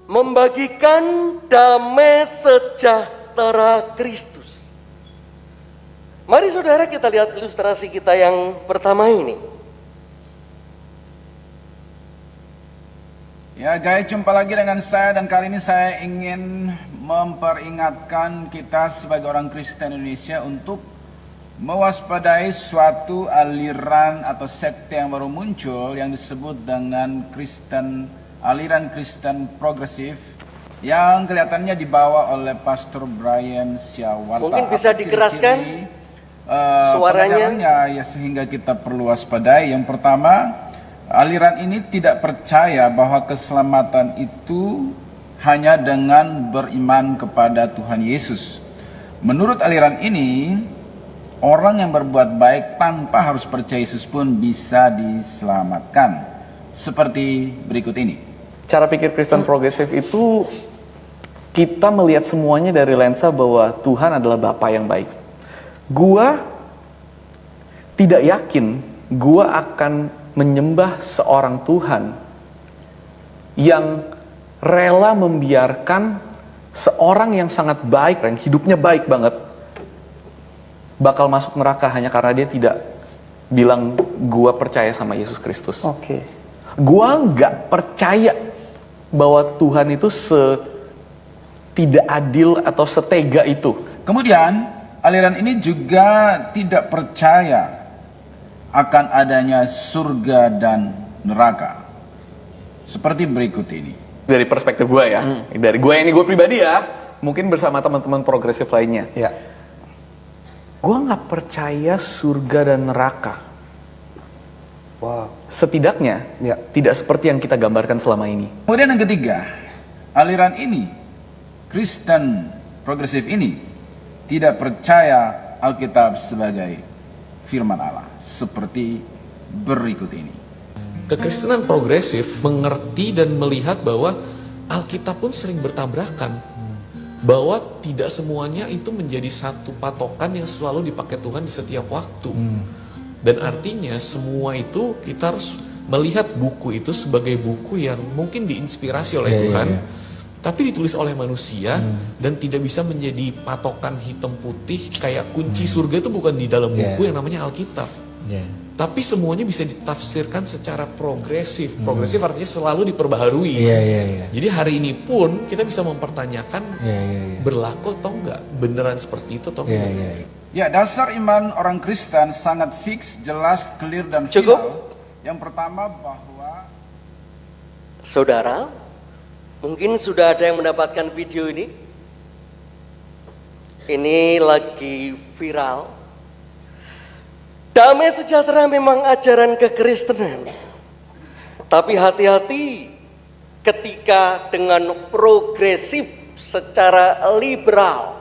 membagikan damai sejahtera Kristus. Mari saudara kita lihat ilustrasi kita yang pertama ini. Ya guys, jumpa lagi dengan saya dan kali ini saya ingin memperingatkan kita sebagai orang Kristen Indonesia untuk mewaspadai suatu aliran atau sekte yang baru muncul yang disebut dengan aliran Kristen progresif yang kelihatannya dibawa oleh Pastor Brian Syawata. Mungkin bisa dikeraskan suaranya ya, sehingga kita perlu waspadai. Yang pertama, aliran ini tidak percaya bahwa keselamatan itu hanya dengan beriman kepada Tuhan Yesus. Menurut aliran ini, orang yang berbuat baik tanpa harus percaya Yesus pun bisa diselamatkan. Seperti berikut ini. Cara pikir Kristen progresif itu kita melihat semuanya dari lensa bahwa Tuhan adalah Bapa yang baik. Gua tidak yakin gua akan menyembah seorang Tuhan yang rela membiarkan seorang yang sangat baik, yang hidupnya baik banget, bakal masuk neraka hanya karena dia tidak bilang gua percaya sama Yesus Kristus. Oke. Gua nggak percaya bahwa Tuhan itu tidak adil atau setega itu. Kemudian aliran ini juga tidak percaya akan adanya surga dan neraka. Seperti berikut ini. Dari perspektif gue ya, dari gue ini gue pribadi ya, mungkin bersama teman-teman progresif lainnya. Ya. Gue nggak percaya surga dan neraka. Wow. Setidaknya tidak seperti yang kita gambarkan selama ini. Kemudian yang ketiga, aliran ini, Kristen progresif ini, tidak percaya Alkitab sebagai firman Allah. Seperti berikut ini. Kekristenan progresif mengerti dan melihat bahwa Alkitab pun sering bertabrakan. Bahwa tidak semuanya itu menjadi satu patokan yang selalu dipakai Tuhan di setiap waktu. Dan artinya semua itu kita harus melihat buku itu sebagai buku yang mungkin diinspirasi oleh Tuhan. Tapi ditulis oleh manusia dan tidak bisa menjadi patokan hitam putih kayak kunci surga itu bukan di dalam buku yang namanya Alkitab. Tapi semuanya bisa ditafsirkan secara progresif. Progresif artinya selalu diperbaharui. Jadi hari ini pun kita bisa mempertanyakan berlaku atau enggak, beneran seperti itu atau enggak. Ya, dasar iman orang Kristen sangat fix, jelas, clear dan Cukup? final. Yang pertama bahwa Saudara, mungkin sudah ada yang mendapatkan video ini. Ini lagi viral. Damai sejahtera memang ajaran kekristenan. Tapi hati-hati ketika dengan progresif secara liberal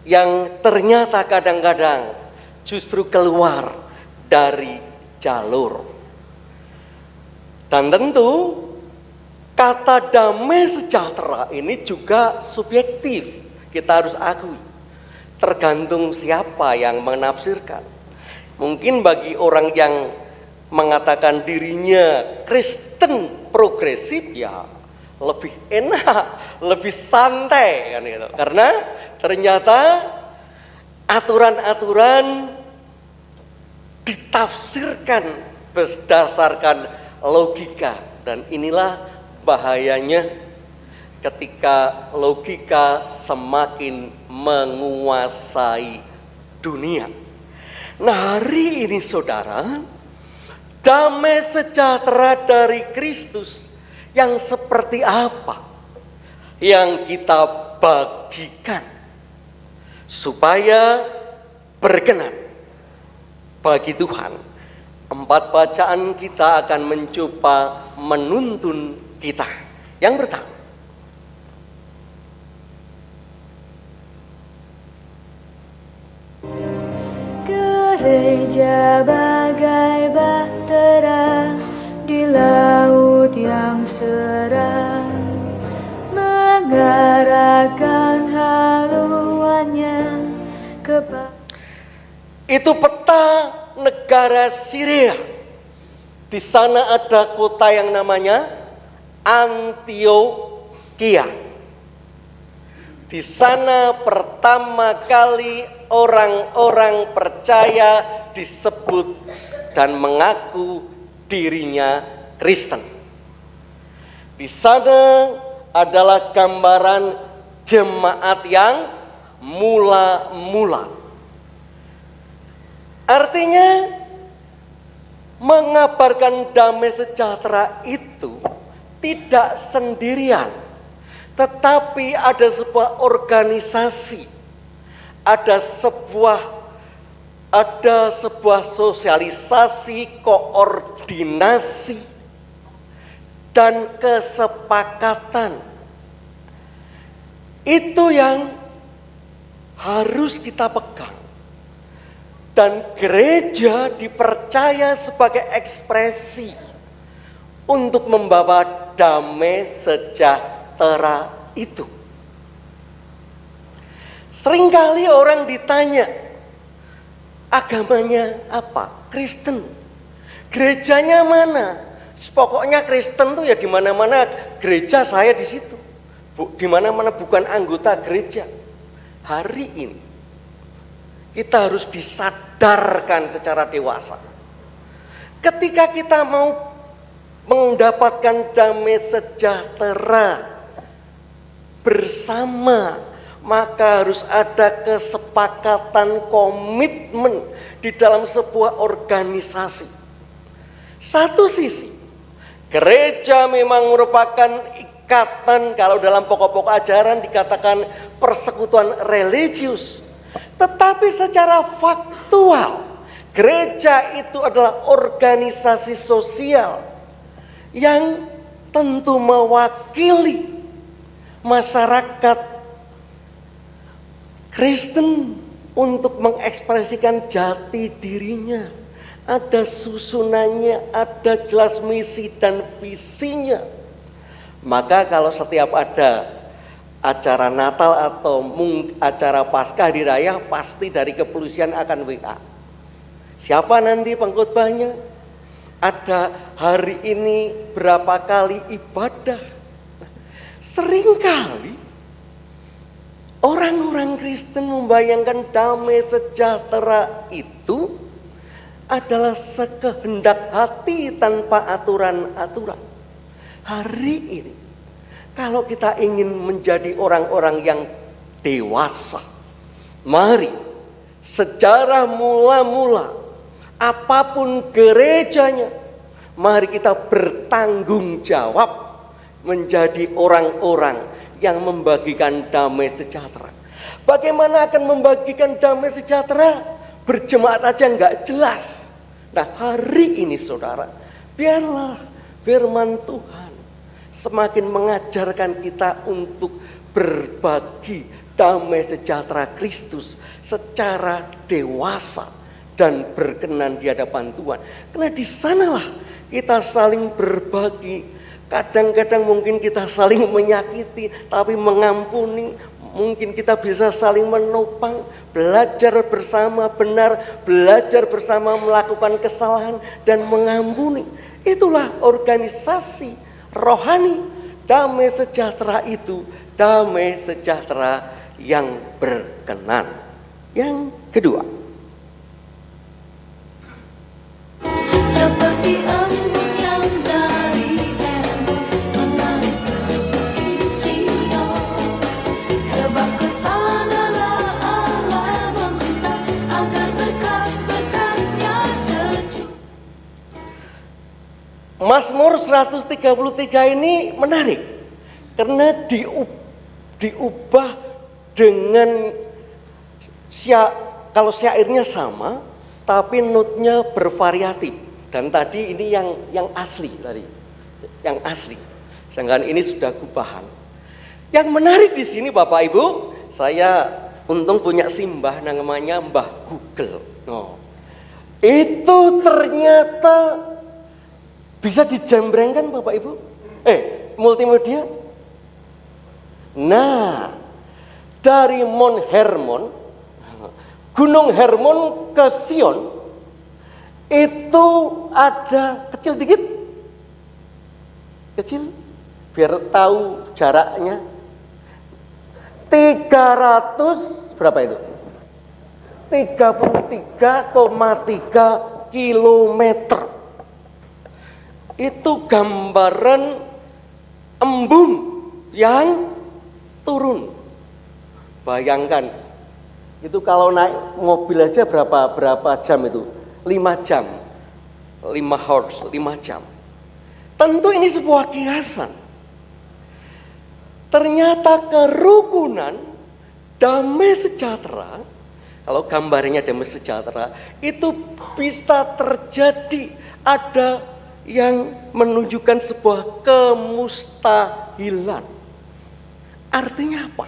yang ternyata kadang-kadang justru keluar dari jalur. Dan tentu kata damai sejahtera ini juga subjektif, kita harus akui. Tergantung siapa yang menafsirkan. Mungkin bagi orang yang mengatakan dirinya Kristen progresif ya lebih enak, lebih santai kan gitu. Karena ternyata aturan-aturan ditafsirkan berdasarkan logika, dan inilah bahayanya ketika logika semakin menguasai dunia. Nah, hari ini saudara, damai sejahtera dari Kristus yang seperti apa yang kita bagikan supaya berkenan bagi Tuhan. 4 bacaan kita akan mencoba menuntun kita. Yang pertama, gereja bagai bahtera di laut yang seram, mengarahkan haluannya kepada. itu peta negara Syria. Di sana ada kota yang namanya Antioquia. Di sana pertama kali orang-orang percaya disebut dan mengaku dirinya Kristen. Di sana adalah gambaran jemaat yang mula-mula. Artinya mengabarkan damai sejahtera itu tidak sendirian, tetapi ada sebuah organisasi, ada sebuah sosialisasi, koordinasi, dan kesepakatan. Itu yang harus kita pegang. Dan gereja dipercaya sebagai ekspresi untuk membawa damai sejahtera itu. Seringkali orang ditanya, agamanya apa? Kristen. Gerejanya mana? Pokoknya Kristen tuh ya di mana-mana gereja saya di situ. Di mana-mana bukan anggota gereja. Hari ini kita harus disadarkan secara dewasa. Ketika kita mau mendapatkan damai sejahtera bersama, maka harus ada kesepakatan, komitmen di dalam sebuah organisasi. Satu sisi, gereja memang merupakan ikatan, kalau dalam pokok-pokok ajaran dikatakan persekutuan religius. Tetapi secara faktual, gereja itu adalah organisasi sosial yang tentu mewakili masyarakat Kristen untuk mengekspresikan jati dirinya. Ada susunannya, ada jelas misi dan visinya. Maka kalau setiap ada acara Natal atau acara Paskah Hari Raya, pasti dari kepolisian akan WA. Siapa nanti pengkhotbahnya? Ada hari ini berapa kali ibadah? Seringkali orang-orang Kristen membayangkan damai sejahtera itu adalah sekehendak hati tanpa aturan-aturan. Hari ini kalau kita ingin menjadi orang-orang yang dewasa, mari sejarah mula-mula, apapun gerejanya, mari kita bertanggung jawab menjadi orang-orang yang membagikan damai sejahtera. Bagaimana akan membagikan damai sejahtera? Berjemaat aja nggak jelas. Nah, hari ini saudara, biarlah firman Tuhan semakin mengajarkan kita untuk berbagi damai sejahtera Kristus secara dewasa dan berkenan di hadapan Tuhan. Karena di sanalah kita saling berbagi. Kadang-kadang mungkin kita saling menyakiti, tapi mengampuni. Mungkin kita bisa saling menopang, belajar bersama benar, belajar bersama melakukan kesalahan dan mengampuni. Itulah organisasi rohani. Damai sejahtera itu damai sejahtera yang berkenan. Yang kedua, seperti embun yang dari Hermon mengalir ke Bukit Sion, sebab kesanalah Allah meminta agar berkat-berkat-Nya tercurah. Mazmur 133 ini menarik karena diubah dengan kalau syairnya sama tapi notnya bervariatif. Dan tadi ini yang asli tadi. Yang asli. Sedangkan ini sudah gubahan. Yang menarik di sini Bapak Ibu, saya untung punya simbah namanya Mbah Google. Oh. Itu ternyata bisa dijembrengkan Bapak Ibu? Multimedia? Nah, dari Mount Hermon, Gunung Hermon ke Sion, itu ada kecil dikit. Kecil? Biar tahu jaraknya. 300 berapa itu? 33,3 kilometer. Itu gambaran embun yang turun. Bayangkan, itu kalau naik mobil aja berapa jam itu? 5 jam. 5 hours, 5 jam. Tentu ini sebuah kiasan. Ternyata kerukunan, damai sejahtera, kalau gambarnya damai sejahtera, itu bisa terjadi. Ada yang menunjukkan sebuah kemustahilan. Artinya apa?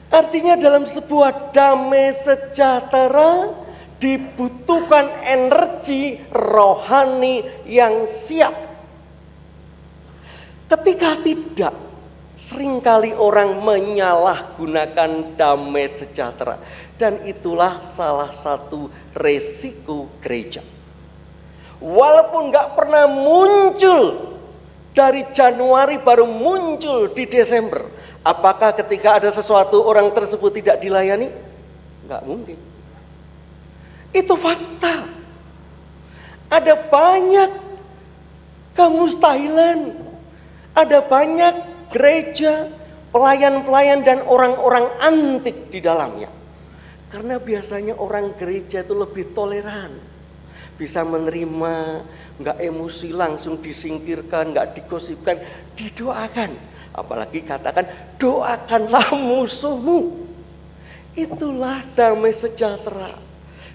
Artinya dalam sebuah damai sejahtera dibutuhkan energi rohani yang siap. Ketika tidak, seringkali orang menyalahgunakan damai sejahtera. Dan itulah salah satu resiko gereja. Walaupun gak pernah muncul dari Januari, baru muncul di Desember. Apakah ketika ada sesuatu orang tersebut tidak dilayani? Gak mungkin. Itu fakta. Ada banyak kemustahilan. Ada banyak gereja, pelayan-pelayan dan orang-orang antik di dalamnya. Karena biasanya orang gereja itu lebih toleran. Bisa menerima, nggak emosi langsung disingkirkan, nggak digosipkan, didoakan. Apalagi katakan, doakanlah musuhmu. Itulah damai sejahtera.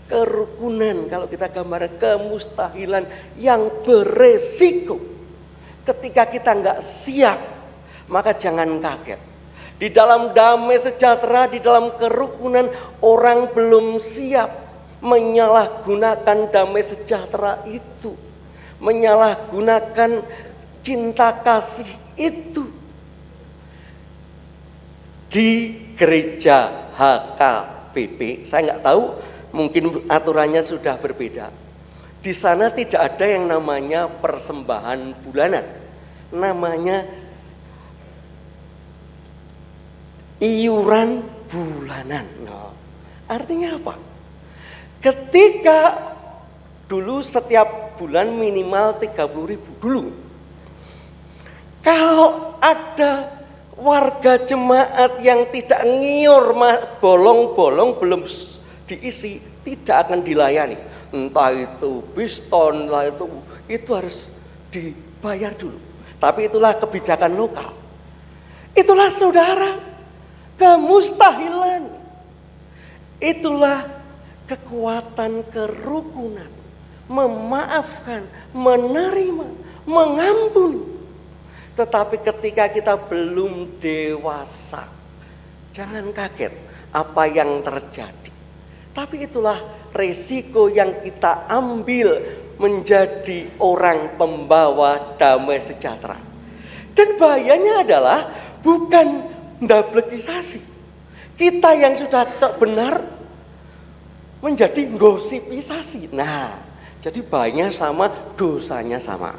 Kerukunan, kalau kita gambarkan kemustahilan yang beresiko. Ketika kita nggak siap, maka jangan kaget. Di dalam damai sejahtera, di dalam kerukunan, orang belum siap menyalahgunakan damai sejahtera itu. Menyalahgunakan cinta kasih itu. Di gereja HKBP, saya nggak tahu, mungkin aturannya sudah berbeda. Di sana tidak ada yang namanya persembahan bulanan. Namanya iuran bulanan. Nah, artinya apa? Ketika dulu setiap bulan minimal 30.000 dulu. Kalau ada warga jemaat yang tidak ngiur bolong-bolong belum diisi, tidak akan dilayani. Entah itu biston lah, itu harus dibayar dulu. Tapi itulah kebijakan lokal. Itulah saudara, kemustahilan. Itulah kekuatan kerukunan, memaafkan, menerima, mengampuni. Tetapi ketika kita belum dewasa, jangan kaget apa yang terjadi. Tapi itulah resiko yang kita ambil menjadi orang pembawa damai sejahtera. Dan bahayanya adalah bukan ndablegisasi. Kita yang sudah benar menjadi gosipisasi. Nah, jadi bahayanya sama, dosanya sama.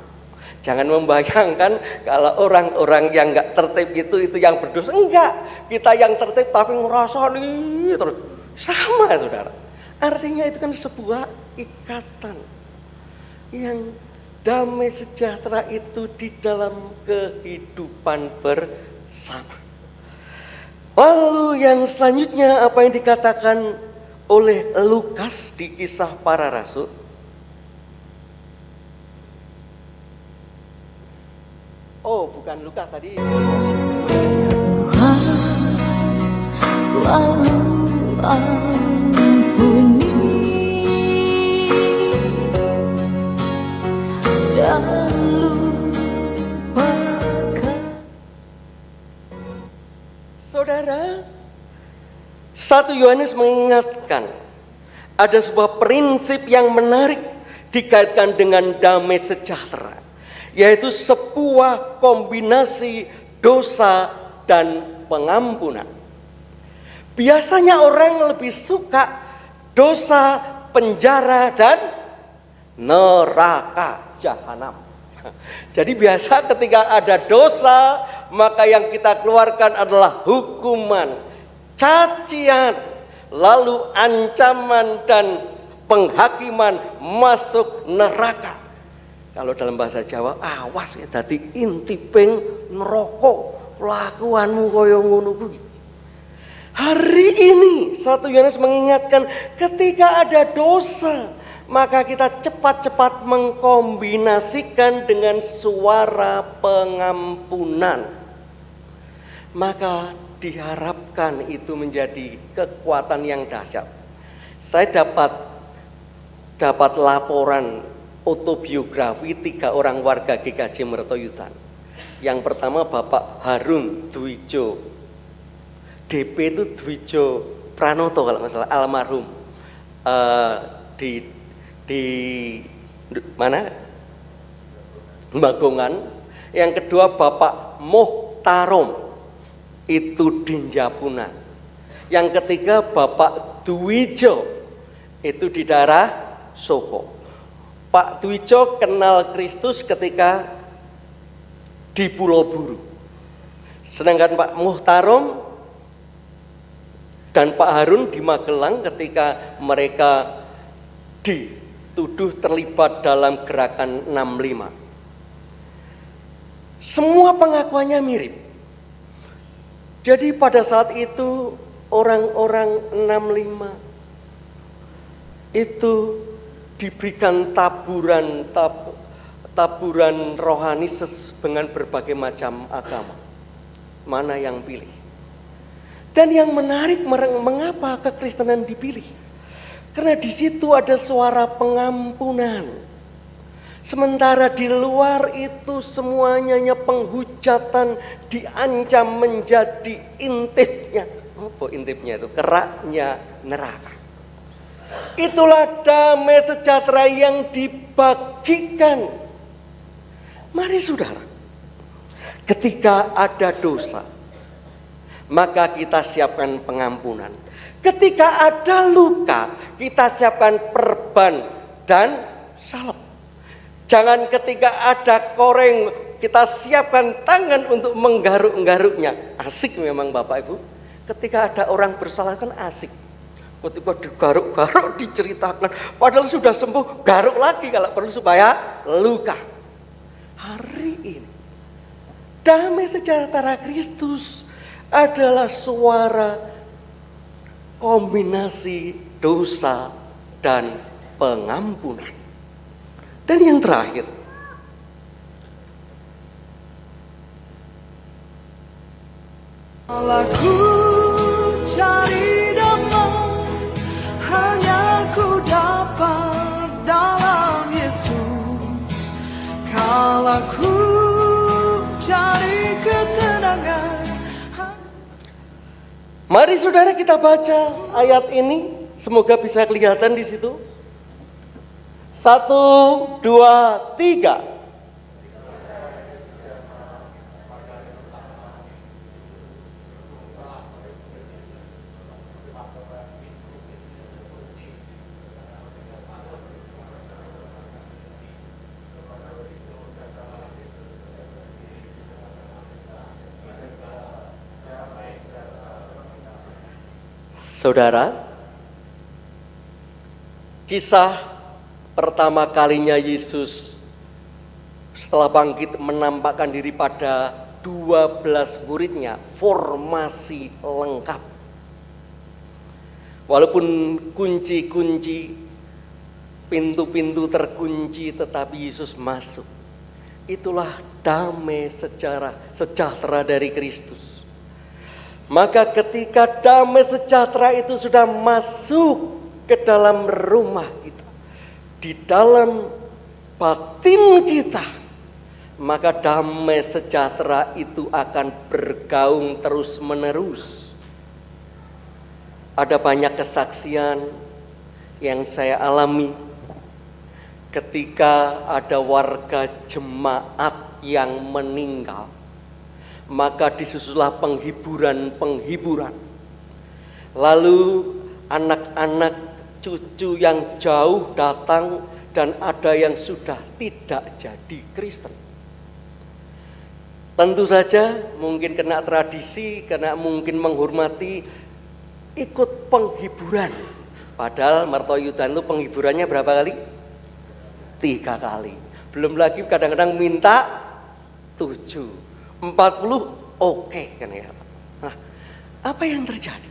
Jangan membayangkan kalau orang-orang yang nggak tertib itu yang berdosa. Enggak, kita yang tertib tapi ngerasa nih terus sama, saudara. Artinya itu kan sebuah ikatan yang damai sejahtera itu di dalam kehidupan bersama. Lalu yang selanjutnya apa yang dikatakan oleh Lukas di Kisah Para Rasul? Oh, bukan Lukas tadi. Selalu ampuni dan lupakan. Saudara, 1 Yohanes mengingatkan ada sebuah prinsip yang menarik dikaitkan dengan damai sejahtera, yaitu sebuah kombinasi dosa dan pengampunan. Biasanya orang lebih suka dosa, penjara, dan neraka jahanam. Jadi biasa ketika ada dosa, maka yang kita keluarkan adalah hukuman, cacian, lalu ancaman dan penghakiman masuk neraka. Kalau dalam bahasa Jawa, awas ya dadi intiping neraka, kelakuanmu kaya ngono kuwi. Hari ini 1 Yohanes mengingatkan ketika ada dosa, maka kita cepat-cepat mengkombinasikan dengan suara pengampunan. Maka diharapkan itu menjadi kekuatan yang dahsyat. Saya dapat laporan autobiografi 3 orang warga GKJ Mertoyudan. Yang pertama Bapak Harun Dwijo, DP itu Dwijo Pranoto kalau nggak salah, almarhum di mana? Bagongan. Yang kedua Bapak Muhtarom, itu Dinjapuna. Yang ketiga Bapak Dwijo, itu di daerah Soko. Pak Dwijo kenal Kristus ketika di Pulau Buru. Sedangkan Pak Muhtarom dan Pak Harun di Magelang ketika mereka dituduh terlibat dalam gerakan 65. Semua pengakuannya mirip. Jadi pada saat itu orang-orang 65 itu diberikan taburan rohani dengan berbagai macam agama. Mana yang pilih? Dan yang menarik, mengapa kekristenan dipilih? Karena di situ ada suara pengampunan. Sementara di luar itu semuanya hanya penghujatan, diancam menjadi intipnya. Apa intipnya itu? Keraknya neraka. Itulah damai sejahtera yang dibagikan. Mari saudara, ketika ada dosa, maka kita siapkan pengampunan. Ketika ada luka, kita siapkan perban dan salep. Jangan ketika ada koreng, kita siapkan tangan untuk menggaruk-garuknya. Asik memang Bapak Ibu. Ketika ada orang bersalah kan asik. Ketika digaruk-garuk, diceritakan, padahal sudah sembuh, garuk lagi kalau perlu supaya luka. Hari ini damai sejahtera Kristus adalah suara kombinasi dosa dan pengampunan. Dan yang terakhir, Aku cari damai, hanya ku dapat dalam Yesus. Kalau ku cari ketenangan. mari saudara kita baca ayat ini, semoga bisa kelihatan di situ. 1, 2, 3. Saudara, kisah pertama kalinya Yesus setelah bangkit menampakkan diri pada 12 muridnya, formasi lengkap. Walaupun kunci-kunci, pintu-pintu terkunci, tetapi Yesus masuk. Itulah damai sejahtera dari Kristus. Maka ketika damai sejahtera itu sudah masuk ke dalam rumah kita, di dalam batin kita, maka damai sejahtera itu akan bergaung terus menerus. Ada banyak kesaksian yang saya alami ketika ada warga jemaat yang meninggal, maka disusulah penghiburan. Lalu anak-anak cucu yang jauh datang dan ada yang sudah tidak jadi Kristen. Tentu saja mungkin kena tradisi, karena mungkin menghormati, ikut penghiburan. Padahal Martoyudan itu penghiburannya berapa kali? 3 kali. Belum lagi kadang-kadang minta 7, 40 oke kan ya. Nah, apa yang terjadi?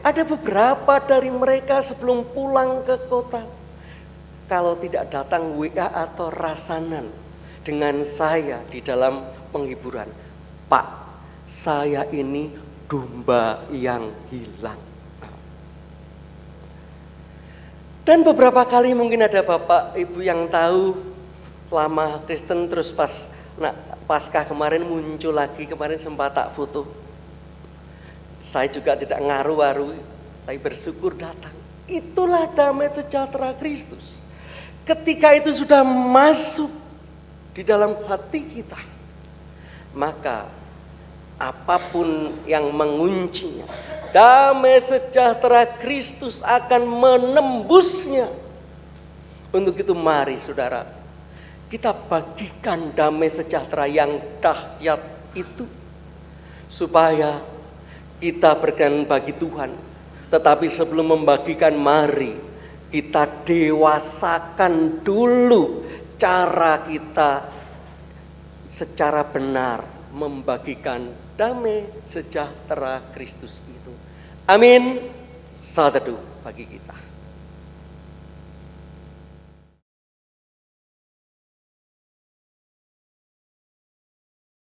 Ada beberapa dari mereka sebelum pulang ke kota, kalau tidak datang WA atau rasanan dengan saya di dalam penghiburan, Pak, saya ini domba yang hilang. Dan beberapa kali mungkin ada bapak ibu yang tahu lama Kristen, terus pas Paskah kemarin muncul lagi, kemarin sempat tak foto. Saya juga tidak ngaru-ngaru, tapi bersyukur datang. Itulah damai sejahtera Kristus. Ketika itu sudah masuk di dalam hati kita, maka apapun yang menguncinya, damai sejahtera Kristus akan menembusnya. Untuk itu mari saudara, kita bagikan damai sejahtera yang dahsyat itu, supaya kita berkenan bagi Tuhan. Tetapi sebelum membagikan, mari kita dewasakan dulu cara kita secara benar membagikan damai sejahtera Kristus itu. Amin. Salam teduh bagi kita.